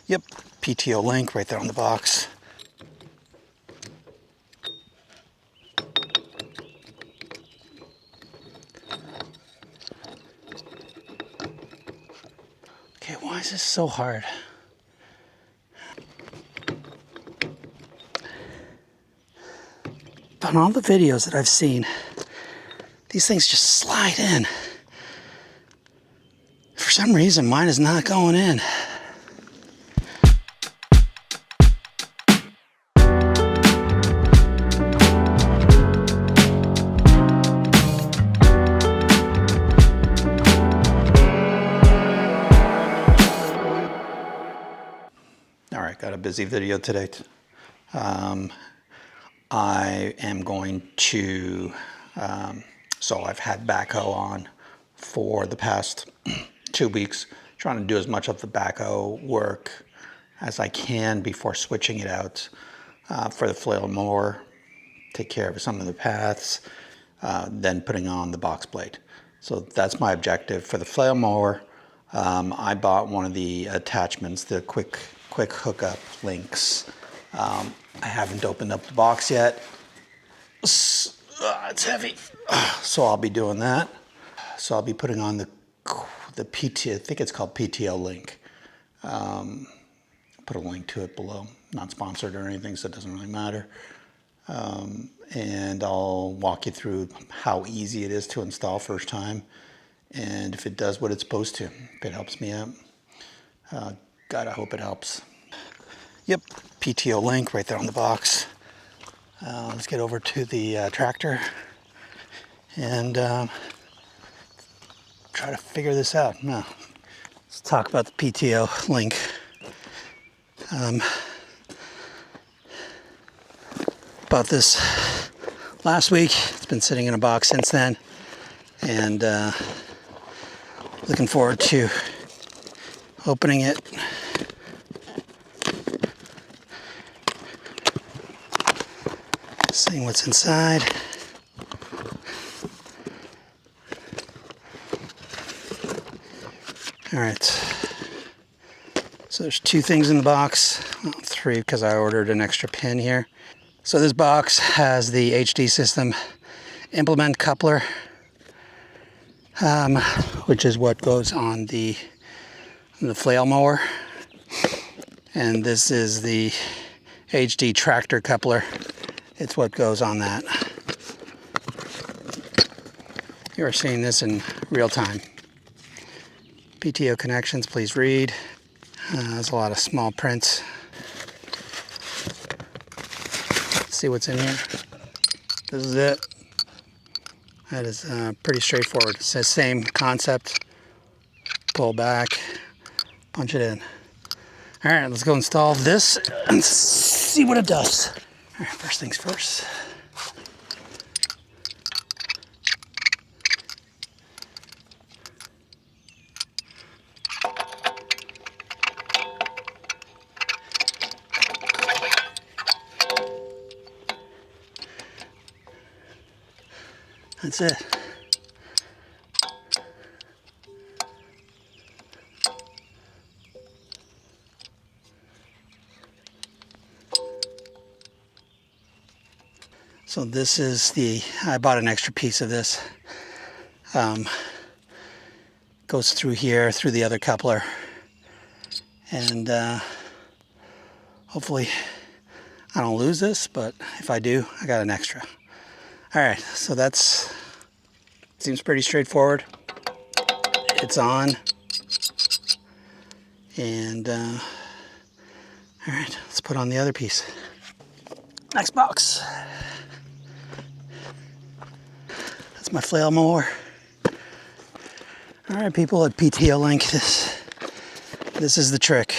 Yep, PTO Link right there on the box. Okay, why is this so hard? But on all the videos that I've seen, these things just slide in. For some reason, mine is not going in. All right, got a busy video today. I am going to, so I've had backhoe on for the past 2 weeks, trying to do as much of the backhoe work as I can before switching it out for the flail mower, take care of some of the paths, then putting on the box blade. So that's my objective for the flail mower. I bought one of the attachments, the quick hookup links. I haven't opened up the box yet. It's heavy. So I'll be doing that. So I'll be putting on the PTO, I think it's called PTO Link. Put a link to it below. Not sponsored or anything, so it doesn't really matter. And I'll walk you through how easy it is to install first time, and if it does what it's supposed to, if it helps me out. God, I hope it helps. Yep, PTO Link right there on the box. Let's get over to the tractor and try to figure this out. Now, let's talk about the PTO Link. Bought this last week. It's been sitting in a box since then, and looking forward to opening it. Seeing what's inside. All right. So there's 2 things in the box. Well, 3 because I ordered an extra pin here. So this box has the HD system implement coupler, which is what goes on the flail mower. And this is the HD tractor coupler. It's what goes on that. You are seeing this in real time. PTO connections, please read. There's a lot of small print. Let's see what's in here. This is it. That is pretty straightforward. It's the same concept. Pull back, punch it in. All right, let's go install this and see what it does. All right, first things first. That's it. So this is I bought an extra piece of this. Goes through here, through the other coupler. And hopefully I don't lose this, but if I do, I got an extra. All right, so seems pretty straightforward. It's on. And all right, let's put on the other piece. Next box. That's my flail mower. All right, people at PTO Link, this is the trick.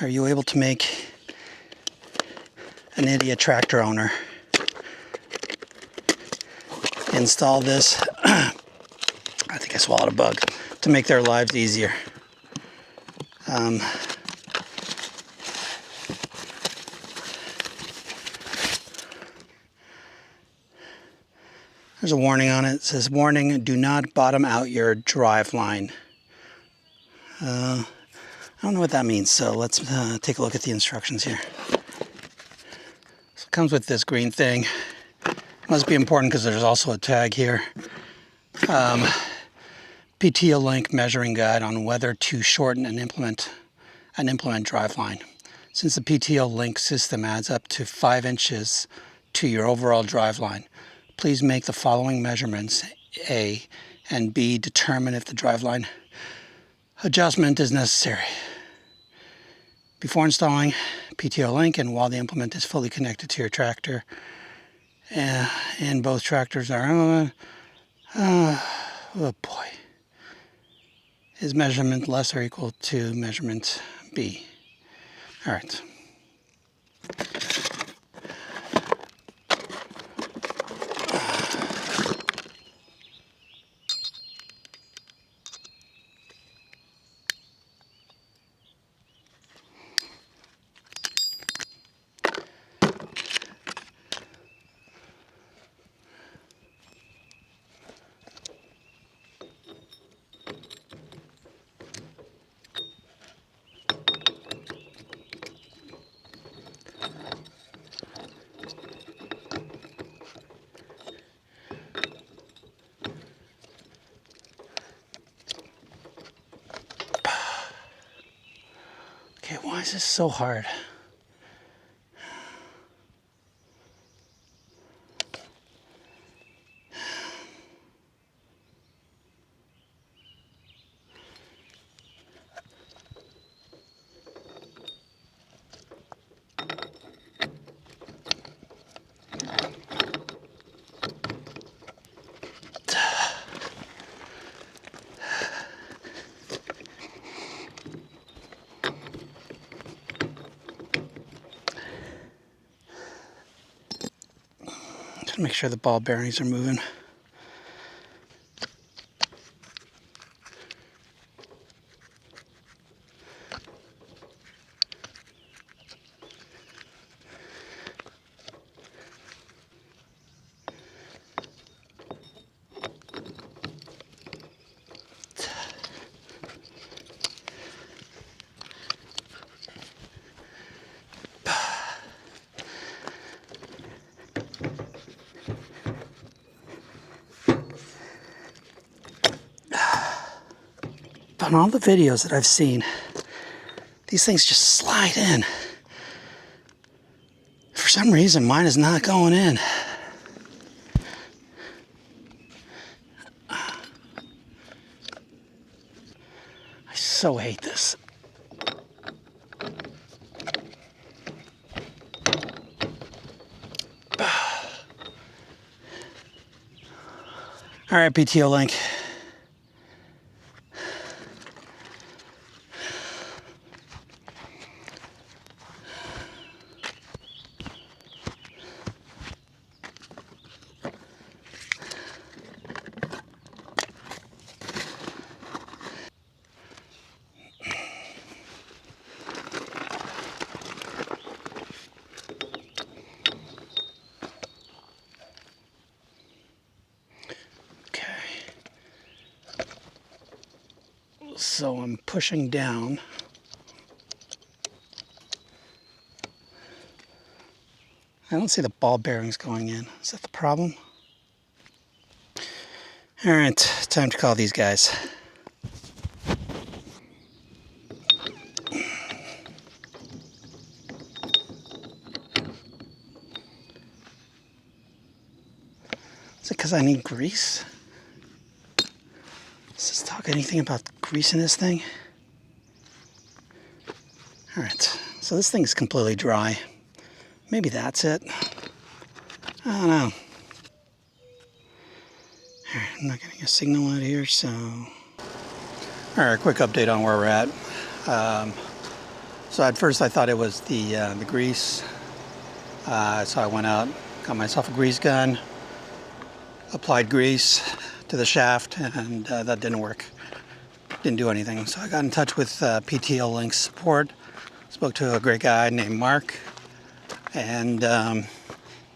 Are you able to make an idiot tractor owner install this? I think I swallowed a bug, to make their lives easier. There's a warning on it. It says, warning, do not bottom out your drive line. I I don't know what that means, so let's take a look at the instructions here. So it comes with this green thing. Must be important because there's also a tag here. PTO Link measuring guide on whether to shorten and implement driveline. Since the PTO Link system adds up to 5 inches to your overall driveline, please make the following measurements. A and B, determine if the driveline adjustment is necessary. Before installing PTO Link and while the implement is fully connected to your tractor, and both tractors are, oh boy, is measurement less or equal to measurement B? All right. Okay, why is this so hard? Just make sure the ball bearings are moving. On all the videos that I've seen, these things just slide in. For some reason, mine is not going in. I so hate this. All right, PTO Link. So I'm pushing down. I don't see the ball bearings going in. Is that the problem? All right, time to call these guys. Is it because I need grease? Does this talk anything about greasing this thing? All right, so this thing's completely dry. Maybe that's it. I don't know. All right, I'm not getting a signal out here, so. All right, quick update on where we're at. So at first I thought it was the grease. So I went out, got myself a grease gun, applied grease to the shaft, and that didn't work. Didn't do anything. So I got in touch with PTO Link support. Spoke to a great guy named Mark, and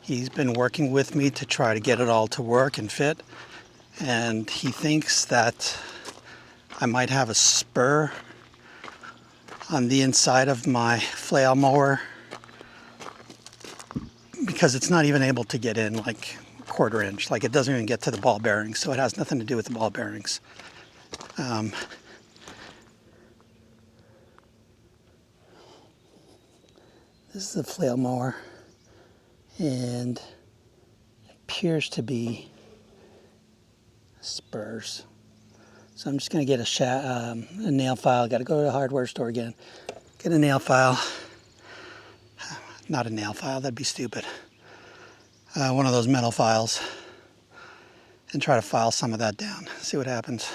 he's been working with me to try to get it all to work and fit. And he thinks that I might have a spur on the inside of my flail mower because it's not even able to get in like a 1/4 inch. Like it doesn't even get to the ball bearings, so it has nothing to do with the ball bearings. This is a flail mower, and it appears to be spurs. So I'm just going to get a nail file. Got to go to the hardware store again. Get a nail file. Not a nail file, that'd be stupid. One of those metal files. And try to file some of that down. See what happens.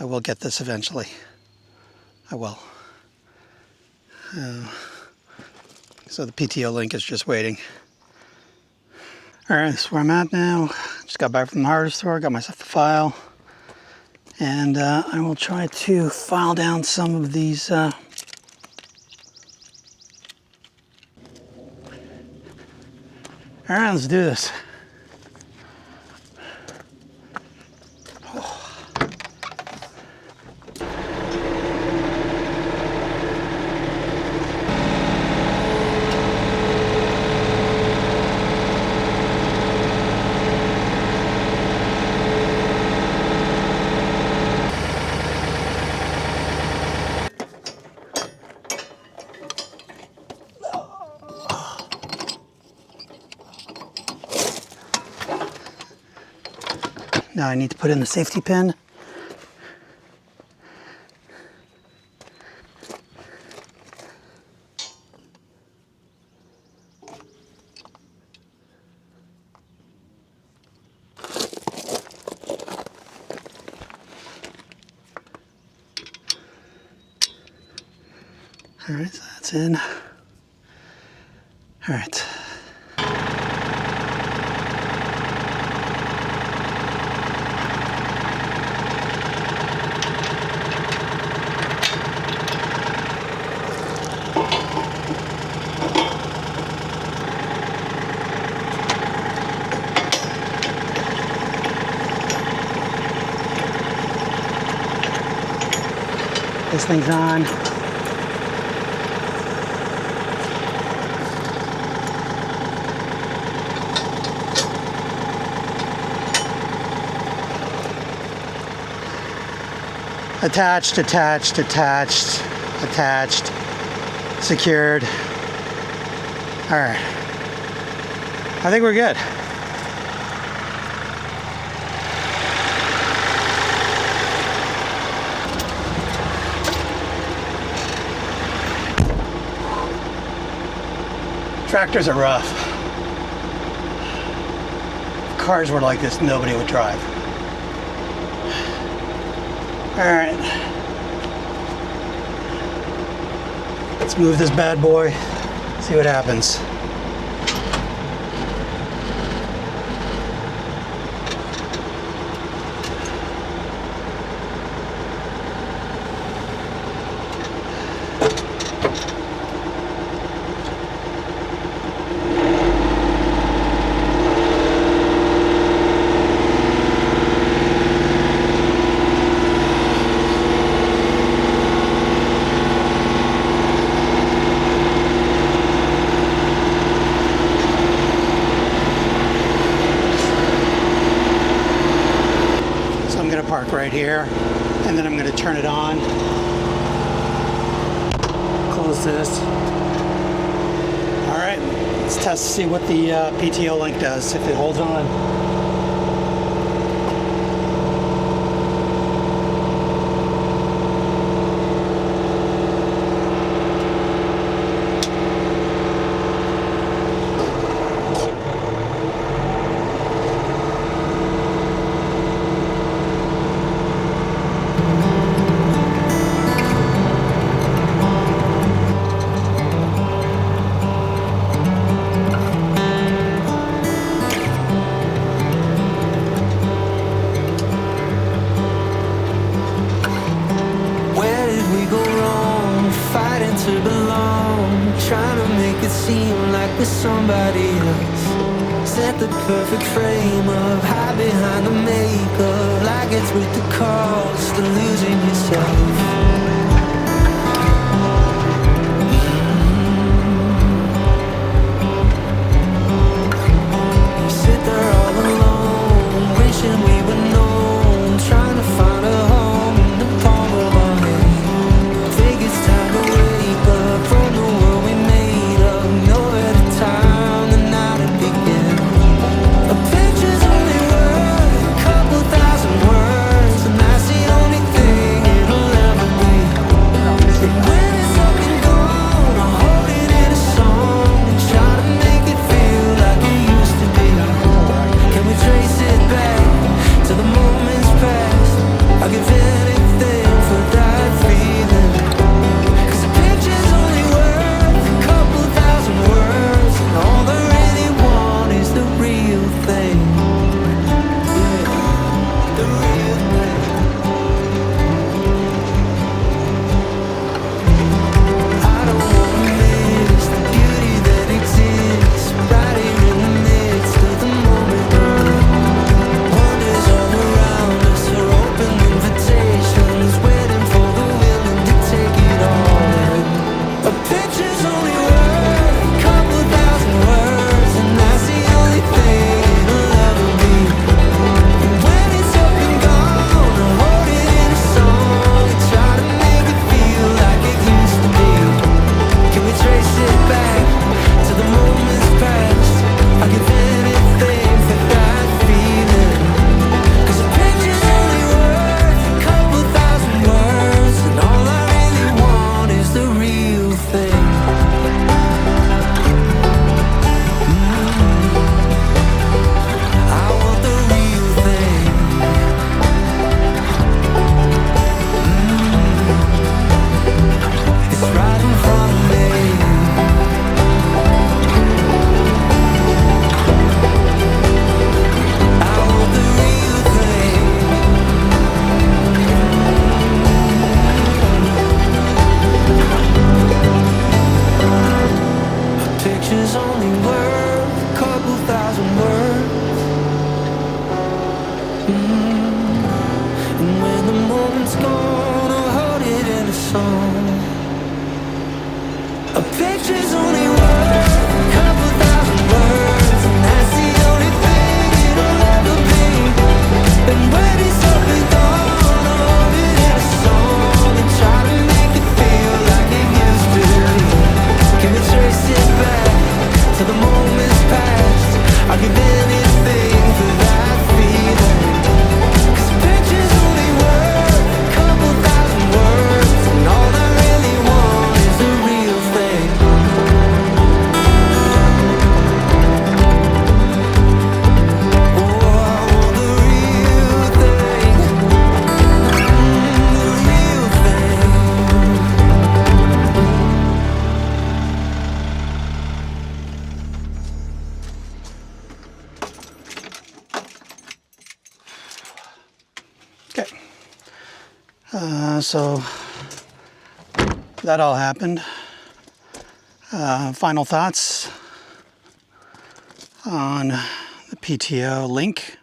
I will get this eventually. I will. So the PTO Link is just waiting. Alright, that's where I'm at now. Just got back from the hardware store, got myself a file. And I will try to file down some of these. Alright, let's do this. Now I need to put in the safety pin. All right, so that's in. All right. This thing's on. Attached, attached, attached, attached, secured. All right. I think we're good. Tractors are rough. If cars were like this, nobody would drive. All right. Let's move this bad boy, see what happens. Park right here, and then I'm going to turn it on, close this. All right, let's test to see what the PTO Link does, if it holds on. To belong, trying to make it seem like we're somebody else. Set the perfect frame up, hide behind the makeup, like it's worth the cost of losing yourself. You sit there all alone, wishing we were known, trying to find a home in the palm of our hand. Think it's time to wake up from the world we made up, nowhere to time the night it began. A picture's only worth a couple thousand words, and that's the only thing it'll ever be. And when it's up and gone, I'll hold it in a song and try to make it feel like it used to be. Can we trace it back to the moments past? I'll give anything for that feeling. 'Cause a picture's only worth a couple thousand words, and all I really want is the real thing. Yeah, the real thing. I don't wanna miss the beauty that exists right here in the midst of the moment. Wonders all around us are open invitations, waiting for the willing to take it all in. A picture's only worth a couple thousand words, and that's the only thing it'll ever be. And when it's up and gone, I'll hold it in a song and try to make it feel like it used to be. Can we trace it back to the moments past? I'll give anything for that feeling. 'Cause a picture's only worth a couple thousand words, and all I really want is the real thing. I want the real thing. It's right in front of me. I want the real thing. A picture's only worth a couple thousand words. And when the moment's gone, I'll hold it in a song. A picture's only worth a couple thousand words, and that's the only thing it'll ever be. And when it's up and gone, I'll hold it in a song and try to make it feel like it used to be. Can we trace it back to the moments past? I'll give anything for that feeling. 'Cause a picture's only worth a couple thousand words, and all I really want is the real thing. Oh, I want the real thing. The real thing. Okay. So that all happened. Final thoughts on the PTO Link.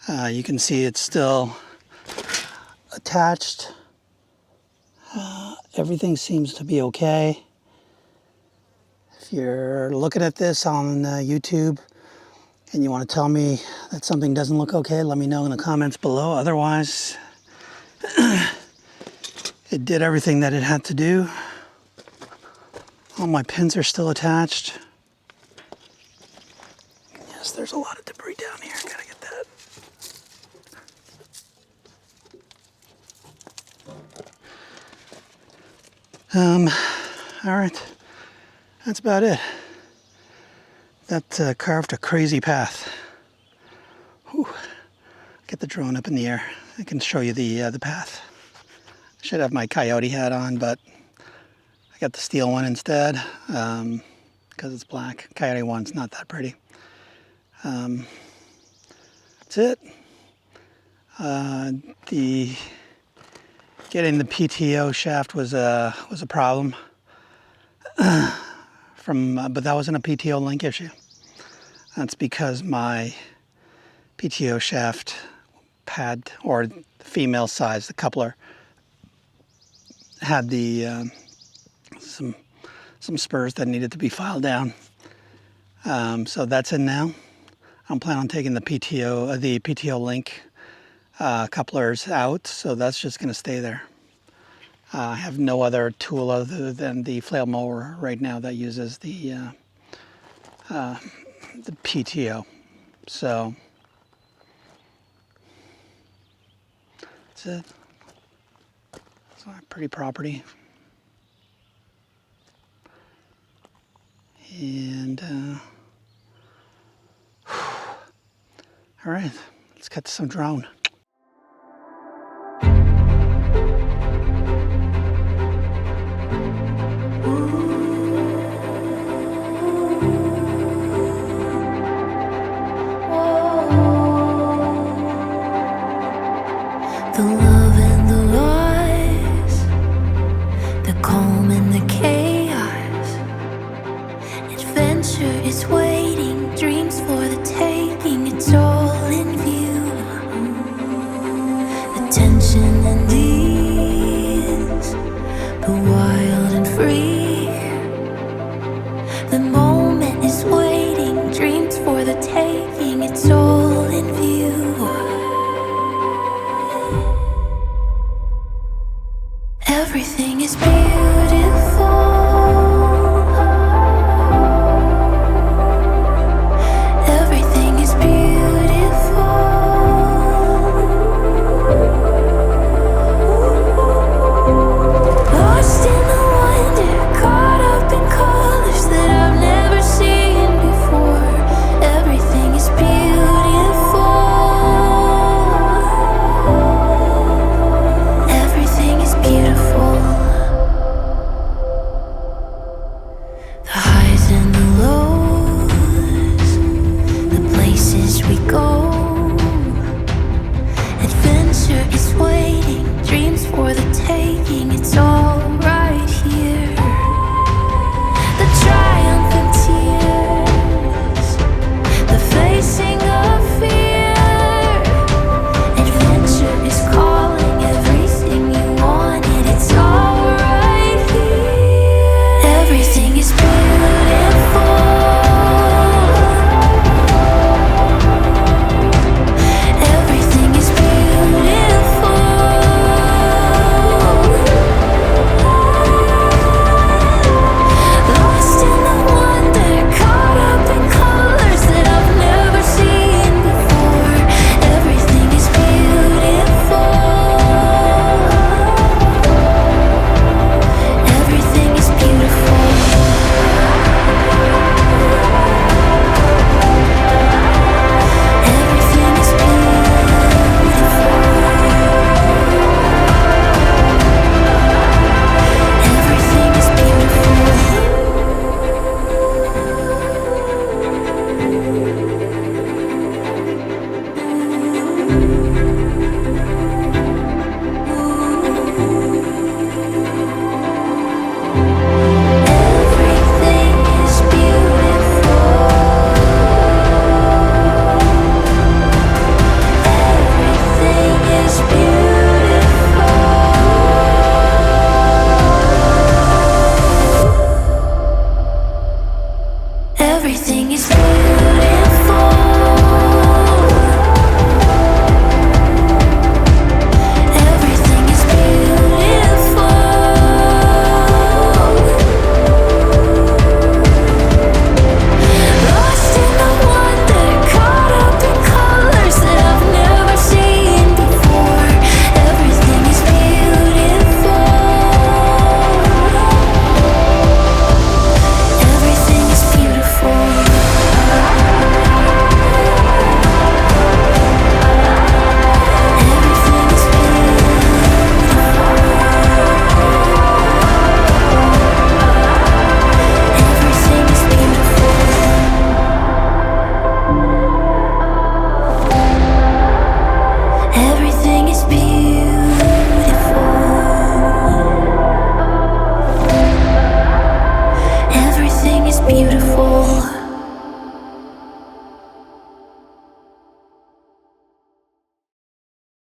You can see it's still attached. Everything seems to be okay. If you're looking at this on YouTube and you want to tell me that something doesn't look okay, let me know in the comments below. Otherwise, it did everything that it had to do. All my pins are still attached. Yes, there's a lot of debris down here. Gotta get that. All right, that's about it. That carved a crazy path. Whew. Get the drone up in the air. I can show you the path. I should have my coyote hat on, but I got the steel one instead because it's black. Coyote one's not that pretty. That's it. Getting the PTO shaft was a problem. But that wasn't a PTO Link issue. That's because my PTO shaft pad, or the female size, the coupler, had the some spurs that needed to be filed down. So that's in now. I'm planning on taking the PTO Link couplers out, so that's just going to stay there. I have no other tool other than the flail mower right now that uses the PTO. So that's it. It's a pretty property. And all right, let's cut to some drone. The love and the lies, the calm and the chaos. Adventure is waiting, dreams for the taking. It's all in view. The tension and ease, the wild and free. The moment is waiting, dreams for the taking. It's all in view. Everything is beautiful.